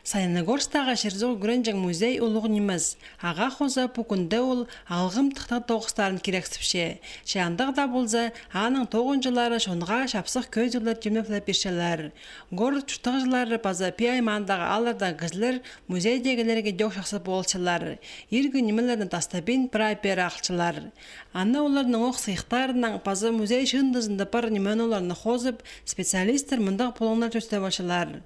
Саяногорстағы Шерзоғы Гүренжің музей ұлығын емес. Аға қоза бүкінді ол алғым тықтық тоғыстарын керексіпше. Шандық да болза, аның 9 жылары шонға шапсық көз жылар жемнеплі першелер. Город чүштіғ жылары база пи аймандағы алырда ғызлер музейдегілерге жоқ шақсы болшылар. Иргі немелердің тастабин прайпер ақшылар. Анна олардың оқ сыйықтарының база музей шындызында бар немен оларыны қозып, специалистер мұндақ полыңдар төсті болшылар.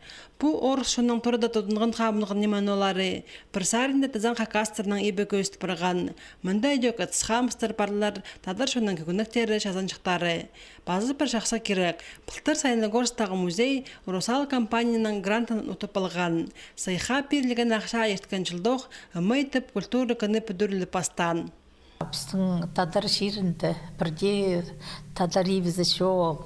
Бұл орыс шының тұрда тұтынған қабынығын немен олары, бірсарында тазан қақастырының ебі көсті бұрған. Мұнда өдек әтісқамыстыр барлар, тадар шының күгініктері жазаншықтары. Базы бір шақса керек. Пылтыр Саяногорстағы музей Русал компанияның грантын ұтып алған. Сайха перлеген ақша ерткен жылдық, ұмайтып культуры күні бүдірлі пастан. Біздің тадар шерінді бірде тадар ебізі шоу,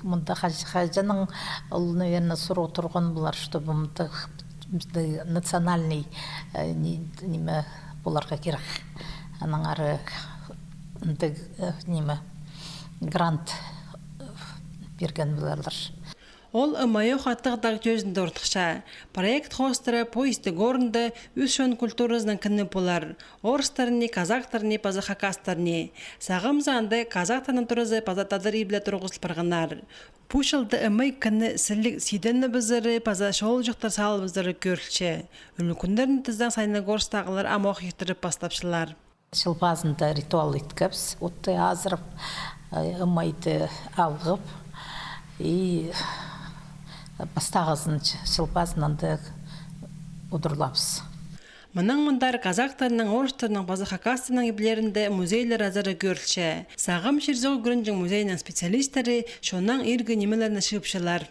мұнда қажаның ол, наверное, сұру тұрған бұлар, чтобы мұнда национальный неме бұларға керек. Аның ары грант берген бұларлар. Ол ұмайы қаттығдағы көзінде ортықша. Проект хостыры поезді горында үшін культурызның кіні болар. Орыстарыне, казақтарыне, пазы хакастарыне. Сағым заңды казақтарының тұрызы пазатадыр еблі тұрғызыл бірғынар. Пушылды ұмай кіні сілік сейдені бізірі, паза шол жүқтар салы бізірі көрілші. Үлікіндерін тіздің Саяногорстағылар амоқ ектіріп бастапшылар. Шылбазында ритуал еткіпс, отты азырып, ұмайды алғып, и бастағызын шылбазынан да ұдырлапс. Мұның мұндар казақтарының, орыстарының, базы хакастарының еблерінде музейлер азары көрілші. Сағым Шерзоғы Гүренжің музейінің специалистері шонан иргі немелеріне шығыпшылар.